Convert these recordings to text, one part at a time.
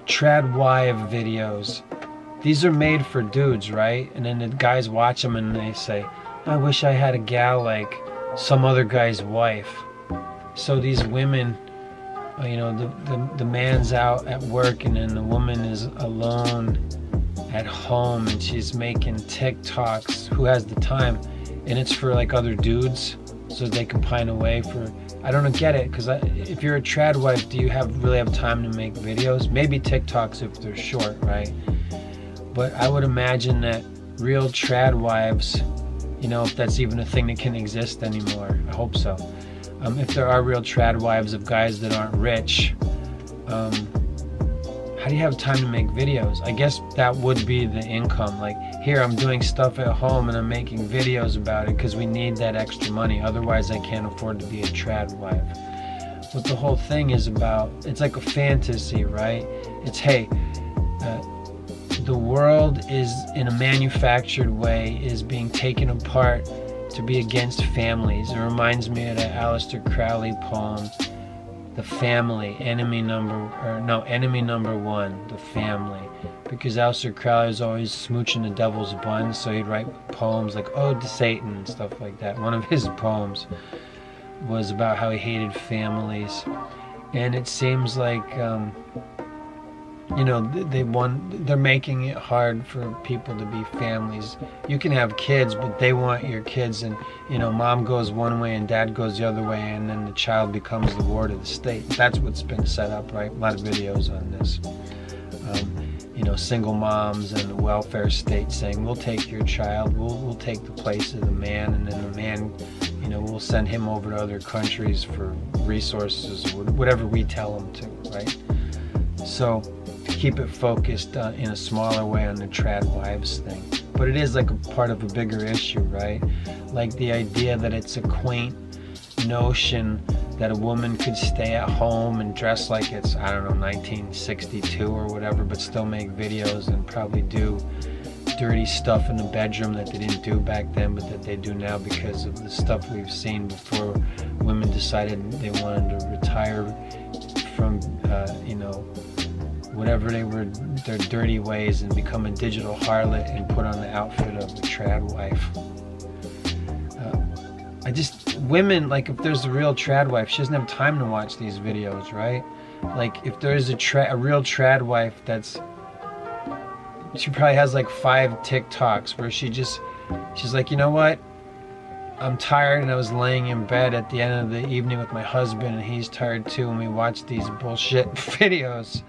trad wife videos. These are made for dudes, right? And then the guys watch them and they say, I wish I had a gal like some other guy's wife. So these women, the man's out at work and then the woman is alone at home and she's making TikToks. Who has the time? And it's for like other dudes so they can pine away for. I don't get it, because if you're a trad wife, do you really have time to make videos? Maybe TikToks if they're short, right? But I would imagine that real trad wives, if that's even a thing that can exist anymore, I hope so. If there are real trad wives of guys that aren't rich, how do you have time to make videos? I guess that would be the income. Like, here I'm doing stuff at home and I'm making videos about it because we need that extra money. Otherwise I can't afford to be a trad wife. What the whole thing is about, it's like a fantasy, right? It's, hey, the world is, in a manufactured way, is being taken apart to be against families. It reminds me of the Aleister Crowley poem, The Family, enemy number one, the family. Because Aleister Crowley was always smooching the devil's buns, so he'd write poems like Ode to Satan and stuff like that. One of his poems was about how he hated families. And it seems like, they're making it hard for people to be families. You can have kids, but they want your kids, and mom goes one way and dad goes the other way, and then the child becomes the ward of the state. That's what's been set up, right? A lot of videos on this. Single moms and the welfare state saying, we'll take your child, we'll take the place of the man, and then the man, we'll send him over to other countries for resources, whatever we tell him to, right? So to keep it focused in a smaller way on the trad wives thing. But it is like a part of a bigger issue, right? Like the idea that it's a quaint notion that a woman could stay at home and dress like it's, 1962 or whatever, but still make videos and probably do dirty stuff in the bedroom that they didn't do back then, but that they do now because of the stuff we've seen before women decided they wanted to retire from, whatever their dirty ways and become a digital harlot and put on the outfit of a trad wife. Women, like, if there's a real trad wife, she doesn't have time to watch these videos, right? Like, if there's a real trad wife, she probably has like 5 TikToks where she's like, you know what? I'm tired and I was laying in bed at the end of the evening with my husband and he's tired too, and we watched these bullshit videos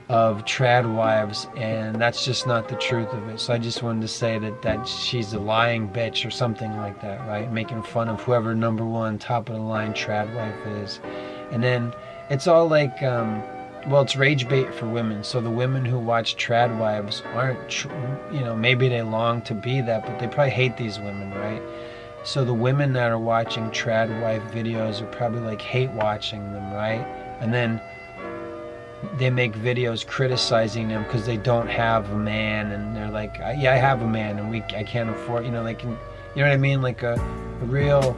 of trad wives, and that's just not the truth of it. So I just wanted to say that she's a lying bitch or something like that, right? Making fun of whoever number one top of the line trad wife is. And then it's all like, it's rage bait for women. So the women who watch trad wives aren't, maybe they long to be that, but they probably hate these women, right? So the women that are watching trad wife videos are probably like hate watching them, right? And then they make videos criticizing them because they don't have a man, and they're like, yeah, I have a man and I can't afford, they can, you know what I mean? Like a real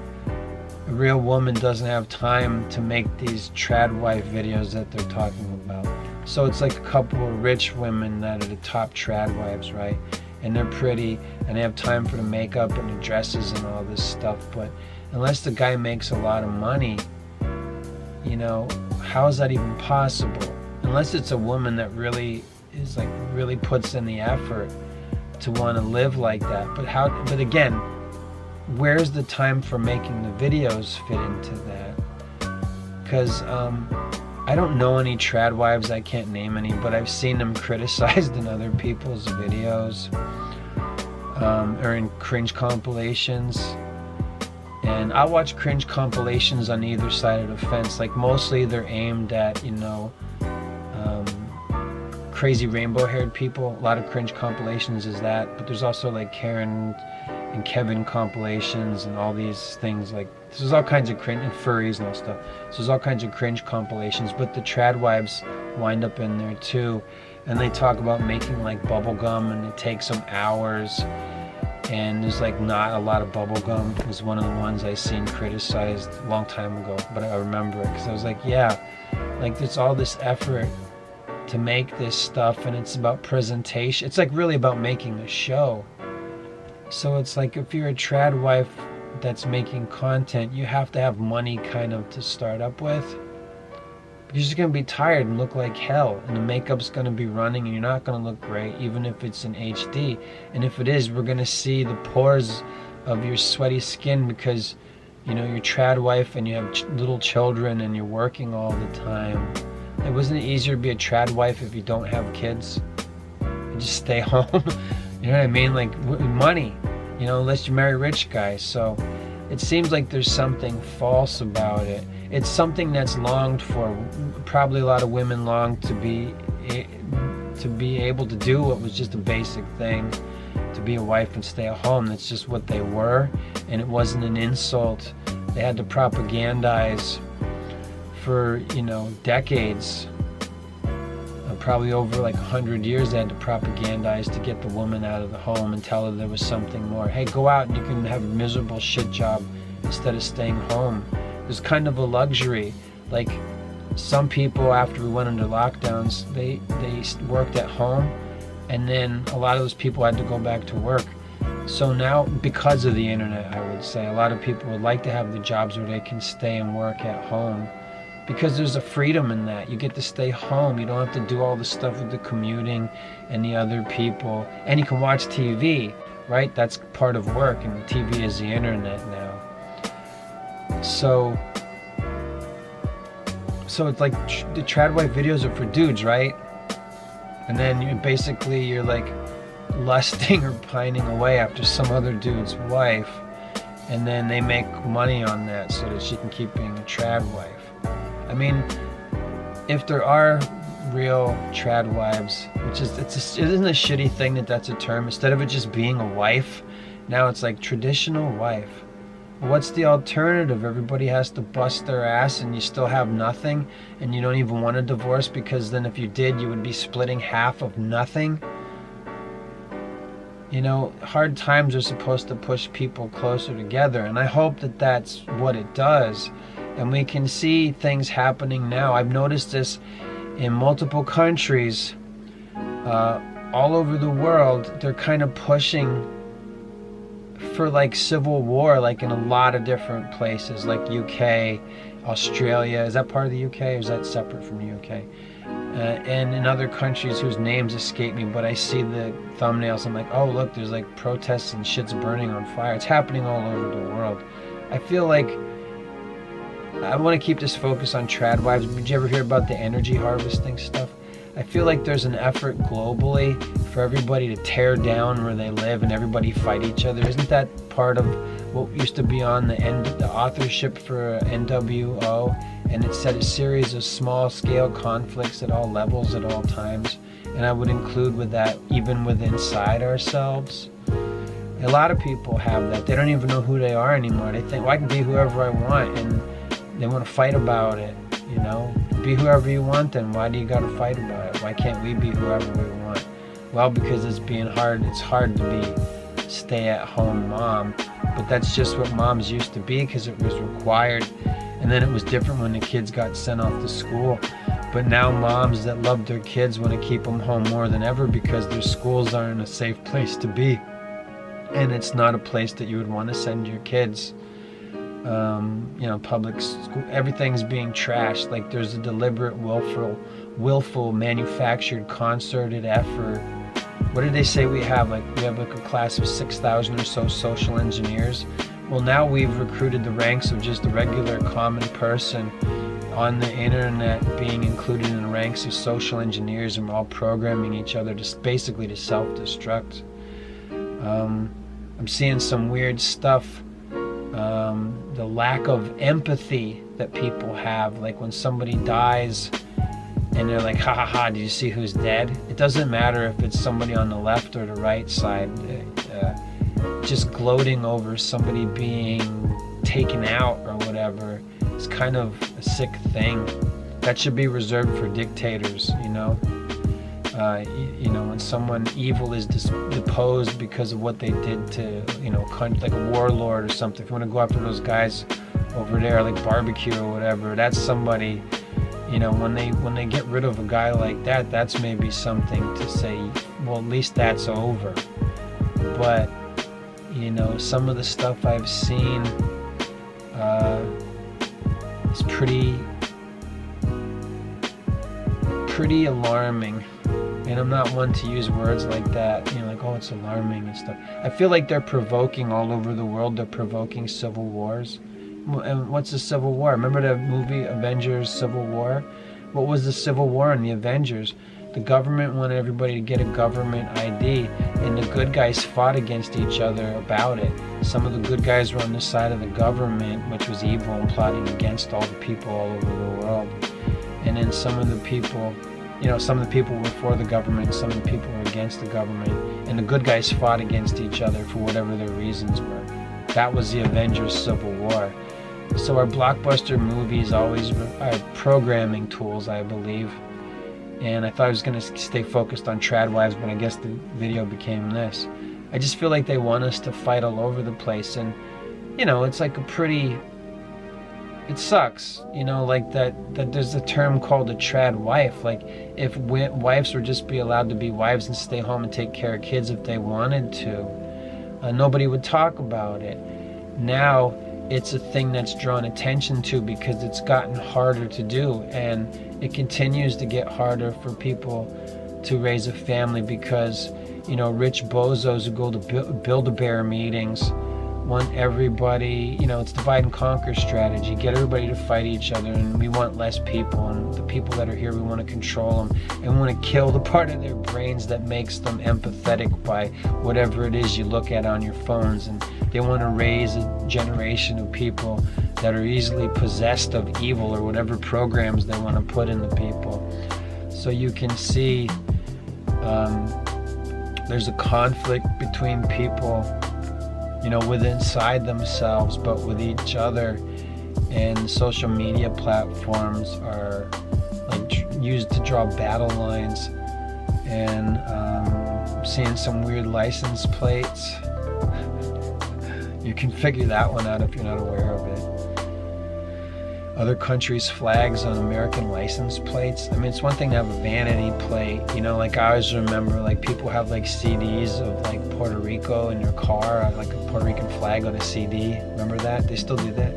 woman doesn't have time to make these trad wife videos that they're talking about. So it's like a couple of rich women that are the top trad wives, right? And they're pretty and they have time for the makeup and the dresses and all this stuff. But unless the guy makes a lot of money, how is that even possible? Unless it's a woman that really puts in the effort to want to live like that. But again, where's the time for making the videos fit into that? Because I don't know any trad wives, I can't name any, but I've seen them criticized in other people's videos, or in cringe compilations. And I watch cringe compilations on either side of the fence. Like, mostly they're aimed at, crazy rainbow-haired people. A lot of cringe compilations is that, but there's also like Karen and Kevin compilations and all these things. Like, there's all kinds of cringe, and furries and all stuff. So there's all kinds of cringe compilations, but the trad wives wind up in there too. And they talk about making like bubble gum, and it takes them hours. And there's like not a lot of bubble gum. It was one of the ones I seen criticized a long time ago, but I remember it because I was like, yeah, like there's all this effort to make this stuff, and it's about presentation. It's like really about making a show. So it's like if you're a trad wife that's making content, you have to have money kind of to start up with. You're just going to be tired and look like hell, and the makeup's going to be running, and you're not going to look great, even if it's in HD. And if it is, we're going to see the pores of your sweaty skin because, you know, you're trad wife and you have little children and you're working all the time. It wasn't easier to be a trad wife if you don't have kids? You just stay home. You know what I mean? Like, money, you know, unless you marry rich guys. So it seems like there's something false about it. It's something that's longed for. Probably a lot of women long to be able to do what was just a basic thing, to be a wife and stay at home. That's just what they were, and it wasn't an insult. They had to propagandize for, you know, decades. Probably over like 100 years they had to propagandize to get the woman out of the home and tell her there was something more. Hey, go out and you can have a miserable shit job instead of staying home. There's kind of a luxury. Like some people, after we went into lockdowns, they worked at home, and then a lot of those people had to go back to work. So now, because of the internet, I would say, a lot of people would like to have the jobs where they can stay and work at home, because there's a freedom in that. You get to stay home. You don't have to do all the stuff with the commuting and the other people. And you can watch TV, right? That's part of work, and TV is the internet now. So it's like the trad wife videos are for dudes, right? And then you're like lusting or pining away after some other dude's wife, and then they make money on that so that she can keep being a trad wife. I mean, if there are real trad wives, which is, it isn't a shitty thing that that's a term. Instead of it just being a wife, now it's like traditional wife. What's the alternative? Everybody has to bust their ass and you still have nothing, and you don't even want a divorce, because then if you did, you would be splitting half of nothing. You know, hard times are supposed to push people closer together, and I hope that that's what it does. And we can see things happening now. I've noticed this in multiple countries all over the world. They're kind of pushing for like civil war, like in a lot of different places, like UK, Australia. Is that part of the UK, or is that separate from the UK? And in other countries whose names escape me, but I see the thumbnails. I'm like, oh look, there's like protests and shit's burning on fire. It's happening all over the world. I feel like I want to keep this focus on trad wives. Did you ever hear about the energy harvesting stuff? I feel like there's an effort globally for everybody to tear down where they live and everybody fight each other. Isn't that part of what used to be on the authorship for NWO? And it said a series of small-scale conflicts at all levels at all times. And I would include with that even with inside ourselves. A lot of people have that. They don't even know who they are anymore. They think, well, I can be whoever I want, and they want to fight about it, you know? Be whoever you want, then why do you got to fight about it? Why can't we be whoever we want? Well, because it's hard to be stay-at-home mom, but that's just what moms used to be, because it was required. And then it was different when the kids got sent off to school. But now moms that love their kids want to keep them home more than ever, because their schools aren't a safe place to be. And it's not a place that you would want to send your kids. You know, public school, everything's being trashed. Like there's a deliberate, willful, manufactured, concerted effort. What did they say we have? Like we have like a class of 6,000 or so social engineers. Well, now we've recruited the ranks of just a regular common person on the internet being included in the ranks of social engineers, and we're all programming each other to basically to self-destruct. I'm seeing some weird stuff. The lack of empathy that people have, like when somebody dies and they're like, ha ha ha, did you see who's dead? It doesn't matter if it's somebody on the left or the right side. Just gloating over somebody being taken out or whatever is kind of a sick thing. That should be reserved for dictators, you know? You know, when someone evil is deposed because of what they did to, you know, like a warlord or something. If you want to go after those guys over there, like barbecue or whatever, that's somebody You know, when they get rid of a guy like that, that's maybe something to say, well, at least that's over. But, you know, some of the stuff I've seen is pretty alarming. And I'm not one to use words like that, you know, like, oh, it's alarming and stuff. I feel like they're provoking all over the world. They're provoking civil wars. And what's a civil war? Remember the movie Avengers Civil War? What was the Civil War in the Avengers? The government wanted everybody to get a government ID, and the good guys fought against each other about it. Some of the good guys were on the side of the government, which was evil and plotting against all the people all over the world. And then some of the people, you know, some of the people were for the government, some of the people were against the government, and the good guys fought against each other for whatever their reasons were. That was the Avengers Civil War. So our blockbuster movies always are programming tools, I believe. And I thought I was going to stay focused on trad wives, but I guess the video became this. I just feel like they want us to fight all over the place. And, you know, it's like it sucks, you know, like that there's a term called a trad wife. Like, if wives would just be allowed to be wives and stay home and take care of kids if they wanted to, nobody would talk about it. Now, it's a thing that's drawn attention to because it's gotten harder to do, and it continues to get harder for people to raise a family because, you know, rich bozos who go to Build-A-Bear meetings want everybody, you know, it's divide and conquer strategy, get everybody to fight each other, and we want less people, and the people that are here, we want to control them, and we want to kill the part of their brains that makes them empathetic by whatever it is you look at on your phones. And they want to raise a generation of people that are easily possessed of evil or whatever programs they want to put in the people. So you can see there's a conflict between people, you know, with inside themselves, but with each other. And social media platforms are like used to draw battle lines. And I'm seeing some weird license plates. You can figure that one out if you're not aware of it. Other countries' flags on American license plates. I mean, it's one thing to have a vanity plate, you know, like I always remember, like, people have like CDs of like Puerto Rico in their car, like a Puerto Rican flag on a CD. Remember that? They still do that?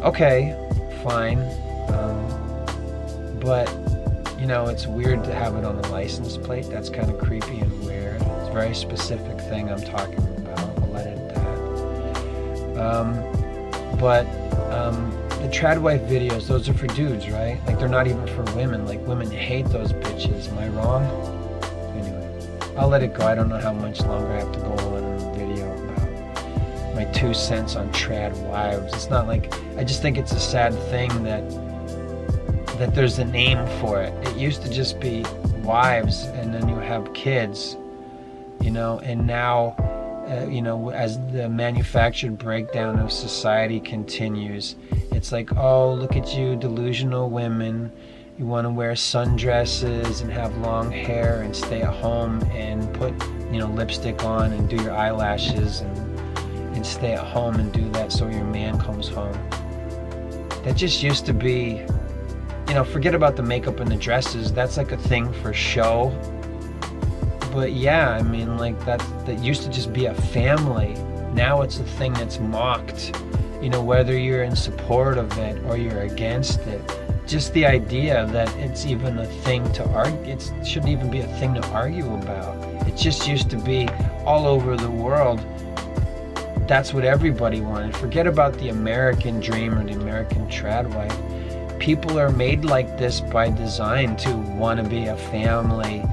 Okay, fine. But, you know, it's weird to have it on a license plate. That's kind of creepy and weird. It's a very specific thing I'm talking about. I'll let it at that. But the trad wife videos, those are for dudes, right? Like, they're not even for women. Like, women hate those bitches. Am I wrong? Anyway, I'll let it go. I don't know how much longer I have to go on in the video about my 2 cents on trad wives. It's not like, I just think it's a sad thing that there's a name for it. It used to just be wives, and then you have kids, you know, and now, you know, as the manufactured breakdown of society continues, it's like, oh, look at you, delusional women. You want to wear sundresses and have long hair and stay at home and put, you know, lipstick on and do your eyelashes and stay at home and do that so your man comes home. That just used to be, you know, forget about the makeup and the dresses. That's like a thing for show. But yeah, I mean, like, that used to just be a family. Now it's a thing that's mocked, you know, whether you're in support of it or you're against it. Just the idea that it's even a thing to argue, it shouldn't even be a thing to argue about. It just used to be all over the world. That's what everybody wanted. Forget about the American dream or the American trad wife. People are made like this by design, to want to be a family,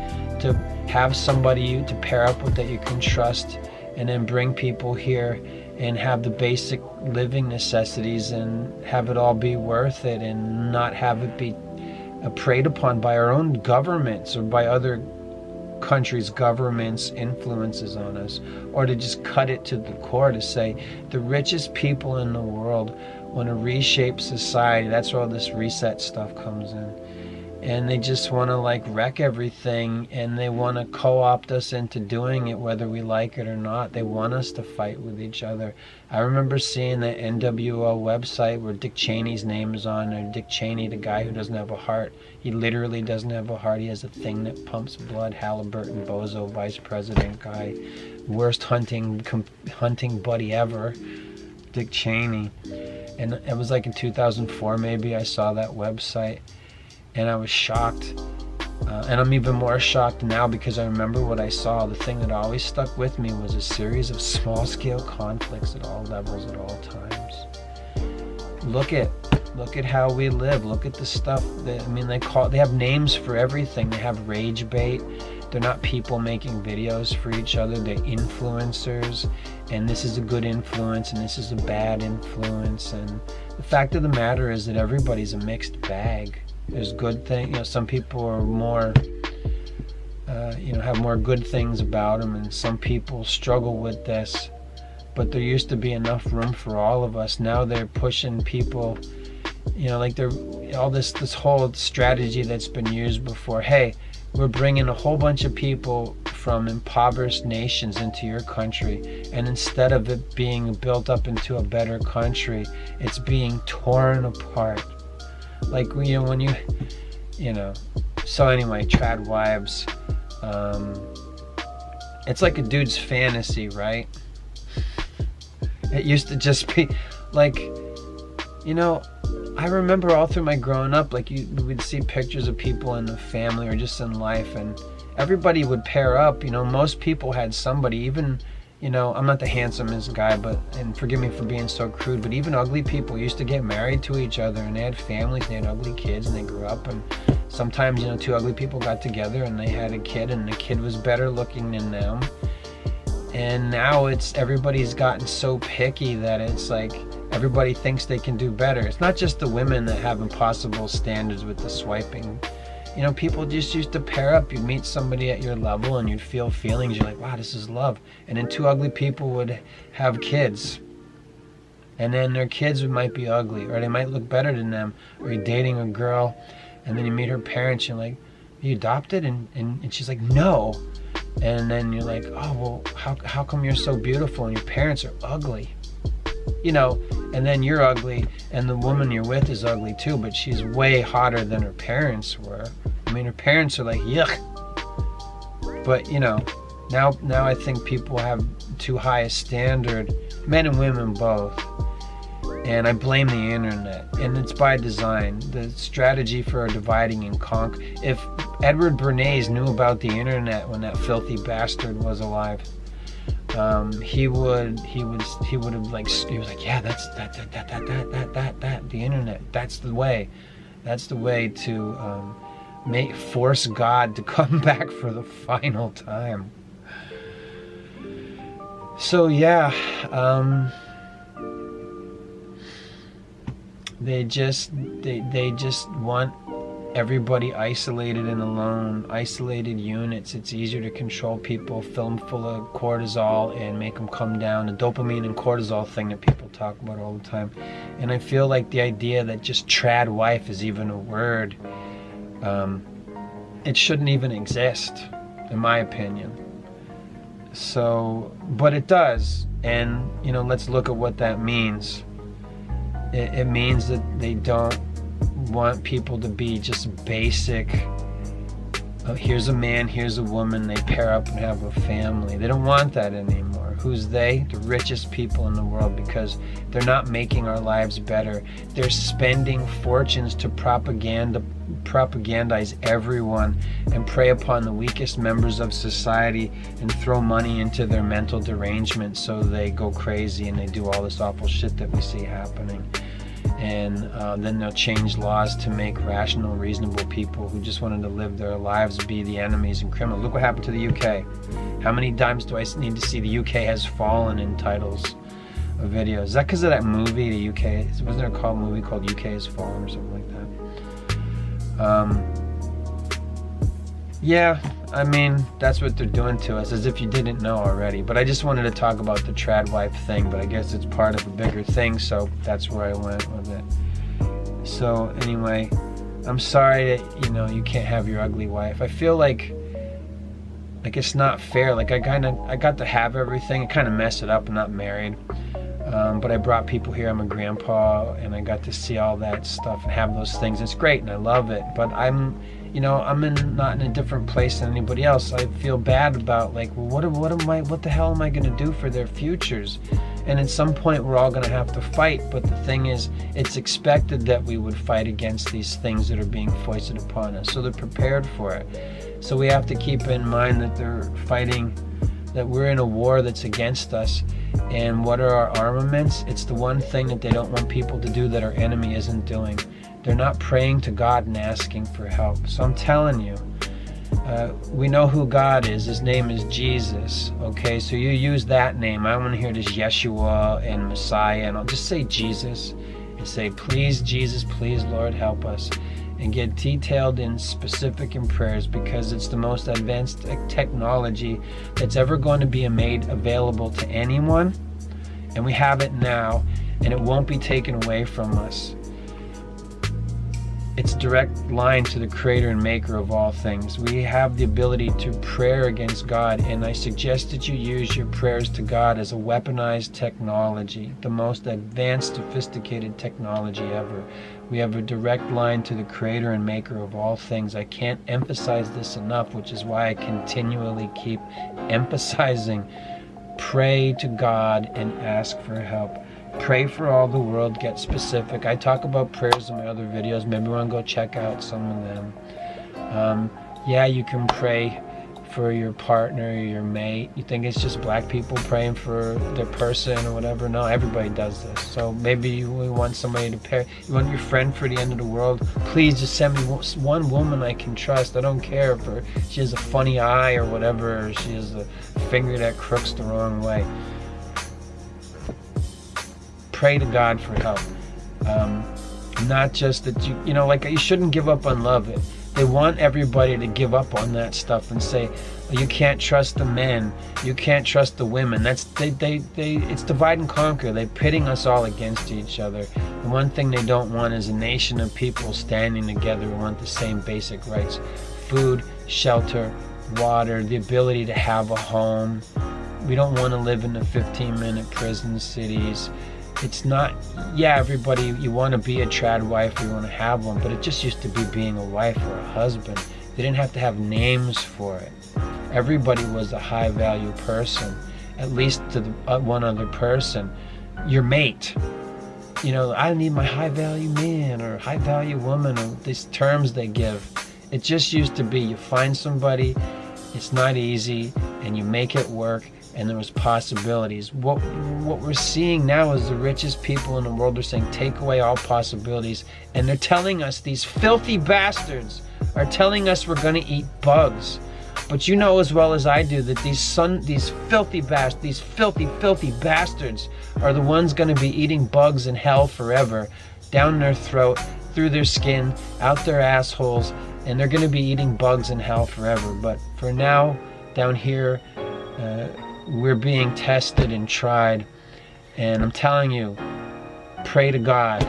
to have somebody to pair up with that you can trust, and then bring people here and have the basic living necessities and have it all be worth it, and not have it be preyed upon by our own governments or by other countries' governments' influences on us, or to just cut it to the core, to say the richest people in the world want to reshape society. That's where all this reset stuff comes in. and they just want to like wreck everything, and they want to co-opt us into doing it whether we like it or not. They want us to fight with each other. I remember seeing the NWO website where Dick Cheney's name is on there. Dick Cheney, the guy who doesn't have a heart. He literally doesn't have a heart. He has a thing that pumps blood. Halliburton, bozo, vice president guy, worst hunting buddy ever, Dick Cheney. And it was like in 2004 maybe I saw that website, and I was shocked. And I'm even more shocked now because I remember what I saw. The thing that always stuck with me was a series of small-scale conflicts at all levels at all times. Look at how we live. Look at the stuff that, I mean, they have names for everything. They have rage bait. They're not people making videos for each other. They're influencers, and this is a good influence and this is a bad influence. And the fact of the matter is that everybody's a mixed bag. There's good things, some people are more, have more good things about them, and some people struggle with this. But there used to be enough room for all of us. Now they're pushing people, like they're all this whole strategy that's been used before. Hey, we're bringing a whole bunch of people from impoverished nations into your country, and instead of it being built up into a better country, it's being torn apart. Like, when so anyway, trad wives, it's like a dude's fantasy, right? It used to just be like, I remember all through my growing up, like we'd see pictures of people in the family or just in life, and everybody would pair up. Most people had somebody, even, I'm not the handsomest guy, and forgive me for being so crude, but even ugly people used to get married to each other, and they had families, they had ugly kids, and they grew up, and sometimes, two ugly people got together and they had a kid, and the kid was better looking than them. And now everybody's gotten so picky that it's like everybody thinks they can do better. It's not just the women that have impossible standards with the swiping. People just used to pair up. You'd meet somebody at your level and you'd feel feelings. You're like, wow, this is love. And then two ugly people would have kids. And then their kids might be ugly, or they might look better than them. Or you're dating a girl and then you meet her parents. You're like, are you adopted? And she's like, no. And then you're like, oh, well, how come you're so beautiful and your parents are ugly? And then you're ugly, and the woman you're with is ugly too, but she's way hotter than her parents were. I mean, her parents are like, yuck. But, now I think people have too high a standard, men and women both. And I blame the internet, and it's by design. The strategy for dividing and conquer. If Edward Bernays knew about the internet when that filthy bastard was alive, he was like, yeah, that's that the internet. That's the way to force God to come back for the final time. So yeah, they just want everybody isolated and alone, isolated units. It's easier to control people, fill them full of cortisol and make them come down. The dopamine and cortisol thing that people talk about all the time. And I feel like the idea that just trad wife is even a word, it shouldn't even exist, in my opinion. So, but it does. And, let's look at what that means. It means that they don't want people to be just basic, here's a man, here's a woman, they pair up and have a family. They don't want that anymore. Who's they? The richest people in the world, because they're not making our lives better. They're spending fortunes to propagandize everyone and prey upon the weakest members of society and throw money into their mental derangement so they go crazy and they do all this awful shit that we see happening. And then they'll change laws to make rational, reasonable people who just wanted to live their lives be the enemies and criminals. Look what happened to the UK. How many times do I need to see the UK has fallen in titles of videos? Is that because of that movie, the UK? Wasn't there a movie called UK Has Fallen or something like that? Yeah, I mean, that's what they're doing to us, as if you didn't know already. But I just wanted to talk about the trad wife thing, but I guess it's part of a bigger thing, so that's where I went with it. So anyway, I'm sorry that, you can't have your ugly wife. I feel like it's not fair. Like I got to have everything. I kind of messed it up. I'm not married. But I brought people here. I'm a grandpa, and I got to see all that stuff and have those things. It's great, and I love it. But I'm not in a different place than anybody else. I feel bad about what the hell am I going to do for their futures? And at some point, we're all going to have to fight. But the thing is, it's expected that we would fight against these things that are being foisted upon us. So they're prepared for it. So we have to keep in mind that they're fighting, that we're in a war that's against us. And what are our armaments? It's the one thing that they don't want people to do that our enemy isn't doing. They're not praying to God and asking for help. So I'm telling you, we know who God is. His name is Jesus. Okay, so you use that name. I want to hear this Yeshua and Messiah, and I'll just say Jesus and say, please, Jesus, please, Lord, help us. And get detailed and specific in prayers, because it's the most advanced technology that's ever going to be made available to anyone. And we have it now, and it won't be taken away from us. It's a direct line to the creator and maker of all things. We have the ability to pray against God, and I suggest that you use your prayers to God as a weaponized technology, the most advanced, sophisticated technology ever. We have a direct line to the creator and maker of all things. I can't emphasize this enough, which is why I continually keep emphasizing, pray to God and ask for help. Pray for all the world, get specific. I talk about prayers in my other videos. Maybe you want to go check out some of them. Yeah, you can pray for your partner, your mate. You think it's just black people praying for their person or whatever? No, everybody does this. So maybe you want somebody to pray. You want your friend for the end of the world? Please just send me one woman I can trust. I don't care if she has a funny eye or whatever, or she has a finger that crooks the wrong way. Pray to God for help. Not just that you shouldn't give up on love. They want everybody to give up on that stuff and say, you can't trust the men, you can't trust the women. It's divide and conquer. They're pitting us all against each other. The one thing they don't want is a nation of people standing together who want the same basic rights: food, shelter, water, the ability to have a home. We don't want to live in the 15-minute prison cities. It's not, everybody, you want to be a trad wife, you want to have one, but it just used to be being a wife or a husband. They didn't have to have names for it. Everybody was a high-value person, at least to one other person. Your mate. I need my high-value man or high-value woman, or these terms they give. It just used to be, you find somebody, it's not easy, and you make it work, and there was possibilities. What we're seeing now is the richest people in the world are saying, take away all possibilities. And they're telling us, these filthy bastards are telling us we're going to eat bugs. But you know as well as I do that these filthy bastards are the ones going to be eating bugs in hell forever, down their throat, through their skin, out their assholes, and they're going to be eating bugs in hell forever. But for now, down here, we're being tested and tried, and I'm telling you, pray to God.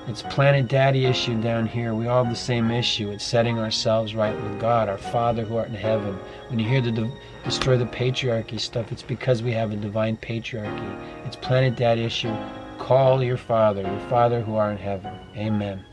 It's Planet Daddy issue down here. We all have the same issue. It's setting ourselves right with God, our Father who art in heaven. When you hear the destroy the patriarchy stuff, it's because we have a divine patriarchy. It's Planet Daddy issue. Call your Father who art in heaven. Amen.